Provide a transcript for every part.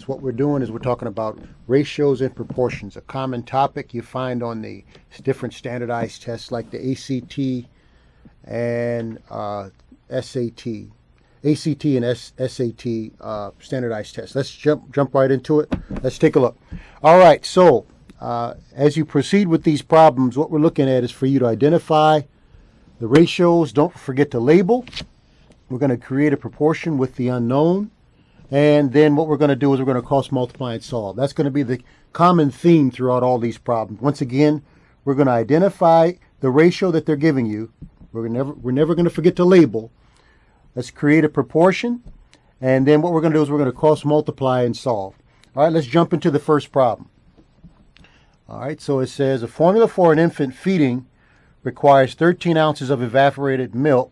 What we're doing is we're talking about ratios and proportions, a common topic you find on the different standardized tests like the ACT and SAT. ACT and SAT standardized tests. Let's jump right into it. Let's take a look. All right, so as you proceed with these problems, what we're looking at is for you to identify the ratios. Don't forget to label. We're going to create a proportion with the unknown. And then what we're going to do is we're going to cross multiply and solve. That's going to be the common theme throughout all these problems. Once again, we're going to identify the ratio that they're giving you. We're never going to forget to label. Let's create a proportion. And then what we're going to do is we're going to cross multiply and solve. All right, let's jump into the first problem. All right, so it says a formula for an infant feeding requires 13 ounces of evaporated milk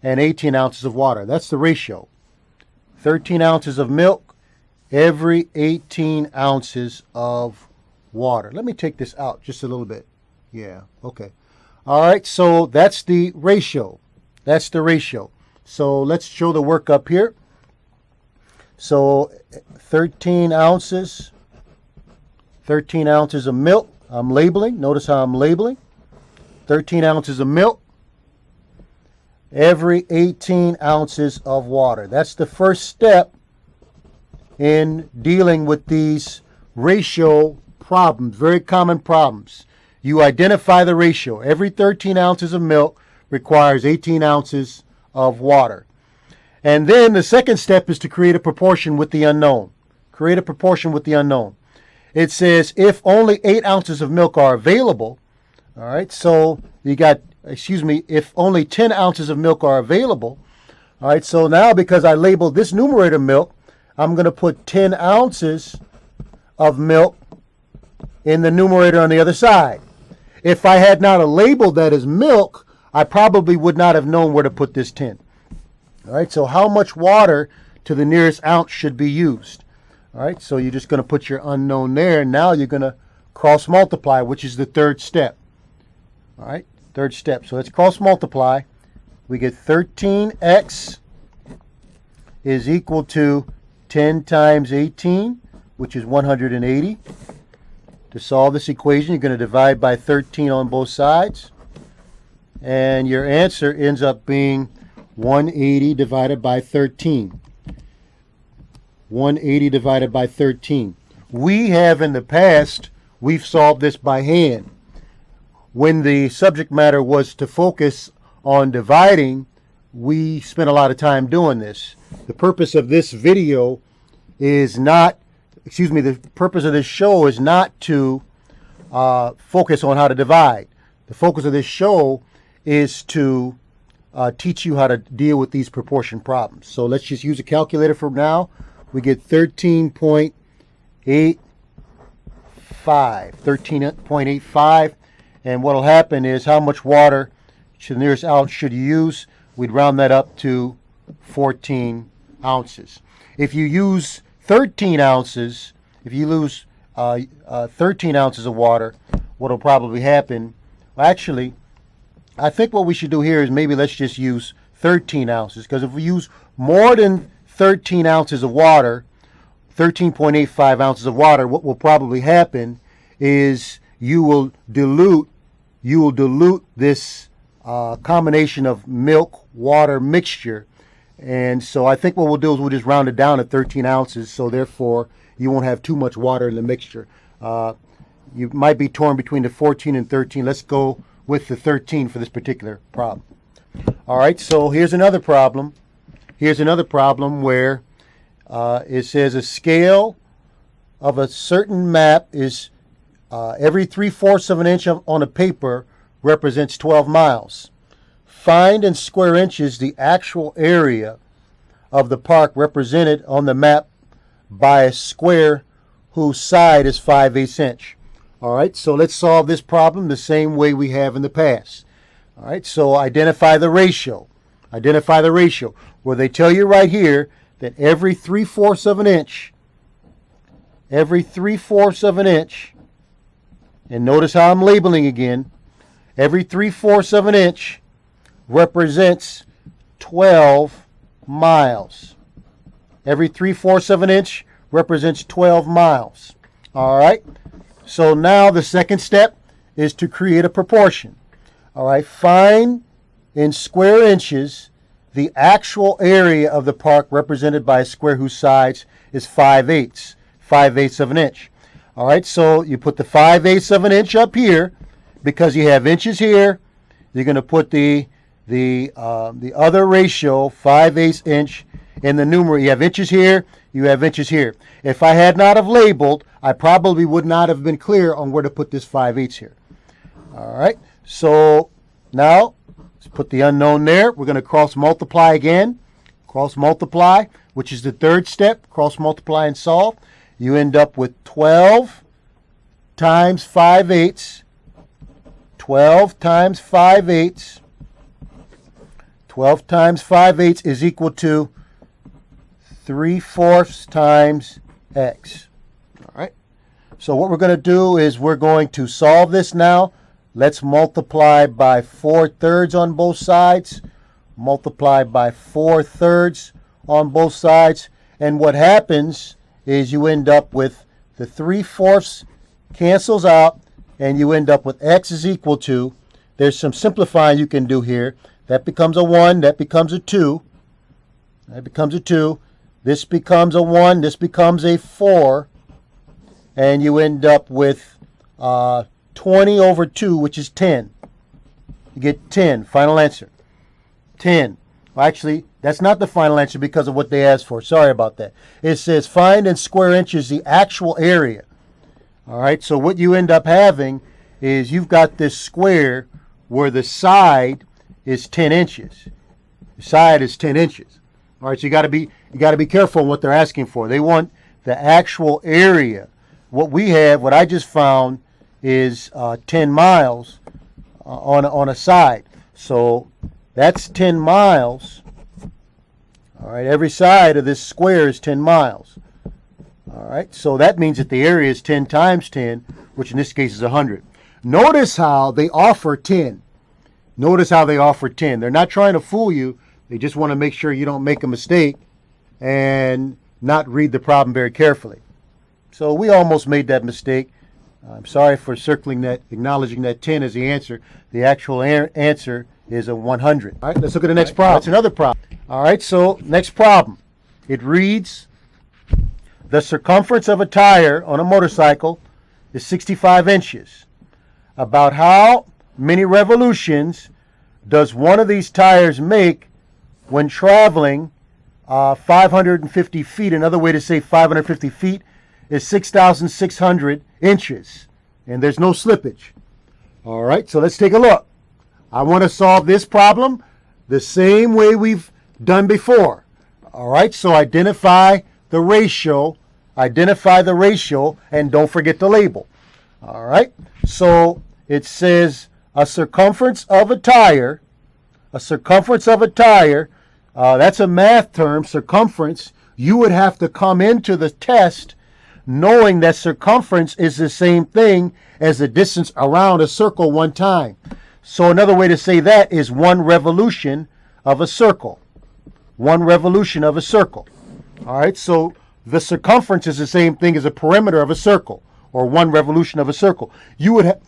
and 18 ounces of water. That's the ratio. 13 ounces of milk, every 18 ounces of water. Let me take this out just a little bit. Yeah, okay. All right, so that's the ratio. That's the ratio. So let's show the work up here. So 13 ounces of milk. I'm labeling. Notice how I'm labeling. 13 ounces of milk, every 18 ounces of water. That's the first step in dealing with these ratio problems, very common problems. You identify the ratio. Every 13 ounces of milk requires 18 ounces of water. And then the second step is to create a proportion with the unknown. Create a proportion with the unknown. It says if only 8 ounces of milk are available, all right, so you got, if only 10 ounces of milk are available. All right, so now because I labeled this numerator milk, I'm going to put 10 ounces of milk in the numerator on the other side. If I had not labeled that as milk, I probably would not have known where to put this 10. All right, so how much water to the nearest ounce should be used? All right, so you're just going to put your unknown there. Now you're going to cross multiply, which is the third step. All right, third step. So let's cross multiply. We get 13x is equal to 10 times 18, which is 180. To solve this equation, you're going to divide by 13 on both sides. And your answer ends up being 180 divided by 13. 180 divided by 13. We have in the past, we've solved this by hand. When the subject matter was to focus on dividing, we spent a lot of time doing this. The purpose of this video is not, the purpose of this show is not to focus on how to divide. The focus of this show is to teach you how to deal with these proportion problems. So let's just use a calculator for now. We get 13.85. 13.85. And what will happen is how much water to the nearest ounce should you use? We'd round that up to 14 ounces. If you use 13 ounces, if you lose 13 ounces of water, what will probably happen? Well, actually, I think what we should do here is maybe let's just use 13 ounces. Because if we use more than 13 ounces of water, 13.85 ounces of water, what will probably happen is you will dilute this combination of milk water mixture. And so I think what we'll do is we'll just round it down to 13 ounces, so therefore you won't have too much water in the mixture. You might be torn between the 14 and 13. Let's go with the 13 for this particular problem. All right, so here's another problem. Here's another problem where it says a scale of a certain map is every 3/4 of an inch on a paper represents 12 miles. Find in square inches the actual area of the park represented on the map by a square whose side is 5/8 inch. All right, so let's solve this problem the same way we have in the past. All right, so identify the ratio. Identify the ratio. Where they tell you right here that every 3/4 of an inch, and notice how I'm labeling again, every 3/4 of an inch represents 12 miles. Every 3/4 of an inch represents 12 miles. All right. So now the second step is to create a proportion. All right. Find in square inches the actual area of the park represented by a square whose sides is 5/8, 5/8 of an inch. All right. So you put the 5/8 of an inch up here because you have inches here. You're going to put the other ratio, 5/8 inch, in the numerator. You have inches here, you have inches here. If I had not have labeled, I probably would not have been clear on where to put this 5/8 here. All right, so now let's put the unknown there. We're going to cross multiply again. Cross multiply, which is the third step. Cross multiply and solve. You end up with 12 times 5/8. 12 times 5/8. 12 times 5/8 is equal to 3/4 times x. All right. So what we're going to do is we're going to solve this now. Let's multiply by 4/3 on both sides. Multiply by 4/3 on both sides. And what happens is you end up with the 3/4 cancels out, and you end up with x is equal to, there's some simplifying you can do here. That becomes a 1, that becomes a 2. That becomes a 2. This becomes a 1, this becomes a 4. And you end up with 20 over 2, which is 10. You get 10, final answer. 10. Well, actually, that's not the final answer because of what they asked for. Sorry about that. It says find in square inches the actual area. All right, so what you end up having is you've got this square where the side is 10 inches. The side is 10 inches. All right, so you got to be careful on what they're asking for. They want the actual area. What we have, what I just found, is 10 miles on a side. So that's 10 miles. All right, every side of this square is 10 miles. All right, so that means that the area is 10 times 10, which in this case is 100. Notice how they offer 10. Notice how they offer 10. They're not trying to fool you. They just want to make sure you don't make a mistake and not read the problem very carefully. So we almost made that mistake. I'm sorry for circling that, acknowledging that 10 is the answer. The actual answer is a 100. All right, let's look at the next problem. That's another problem. All right, so next problem. It reads, the circumference of a tire on a motorcycle is 65 inches. About how many revolutions does one of these tires make when traveling 550 feet? Another way to say 550 feet is 6,600 inches. And there's no slippage. All right, so let's take a look. I want to solve this problem the same way we've done before. All right, so identify the ratio, and don't forget the label. All right, so it says a circumference of a tire, that's a math term, circumference. You would have to come into the test knowing that circumference is the same thing as the distance around a circle one time. So another way to say that is one revolution of a circle. One revolution of a circle. All right, so the circumference is the same thing as a perimeter of a circle, or one revolution of a circle. You would have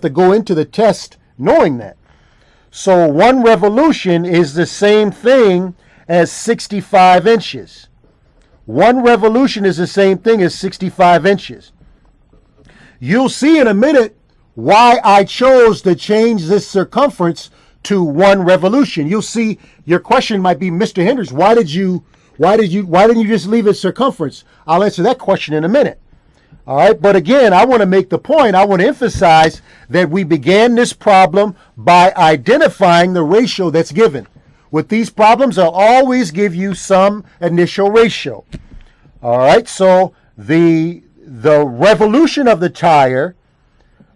to go into the test knowing that. So one revolution is the same thing as 65 inches. One revolution is the same thing as 65 inches. You'll see in a minute why I chose to change this circumference to one revolution. You'll see your question might be, Mr. Hendricks, why didn't you just leave it circumference? I'll answer that question in a minute. All right, but again, I want to make the point, I want to emphasize that we began this problem by identifying the ratio that's given. With these problems, I'll always give you some initial ratio. All right, so the revolution of the tire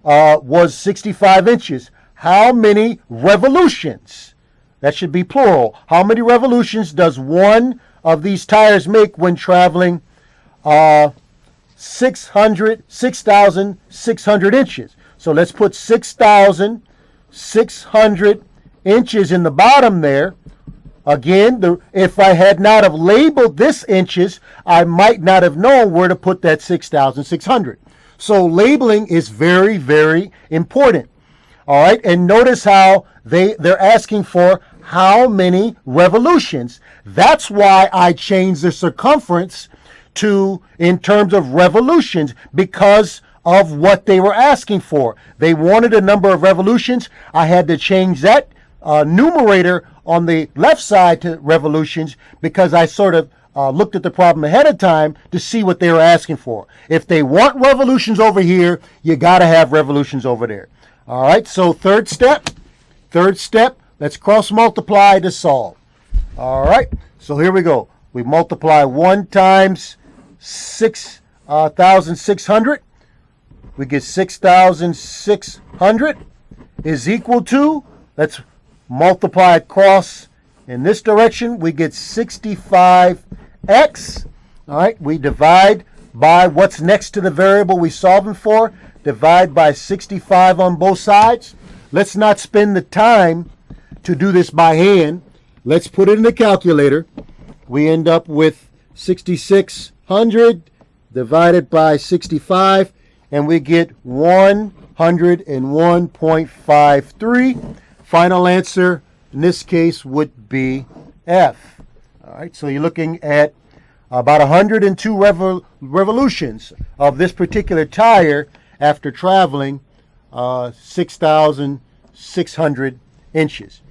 was 65 inches. How many revolutions? That should be plural. How many revolutions does one of these tires make when traveling 6,600 inches? So let's put 6,600 inches in the bottom there. Again, if I had not have labeled this inches, I might not have known where to put that 6,600. So labeling is very, very important. All right, and notice how they're asking for how many revolutions. That's why I changed the circumference to in terms of revolutions, because of what they were asking for. They wanted a number of revolutions. I had to change that numerator on the left side to revolutions because I sort of looked at the problem ahead of time to see what they were asking for. If they want revolutions over here, you got to have revolutions over there. All right, so third step, let's cross multiply to solve. All right, so here we go. We multiply 1 times 6,600. We get 6,600 is equal to, let's multiply across in this direction, we get 65x. All right, we divide by what's next to the variable we're solving for. Divide by 65 on both sides. Let's not spend the time to do this by hand. Let's put it in the calculator. We end up with 6,600 divided by 65, and we get 101.53. Final answer in this case would be F. All right, so you're looking at about 102 revolutions of this particular tire after traveling 6,600 inches.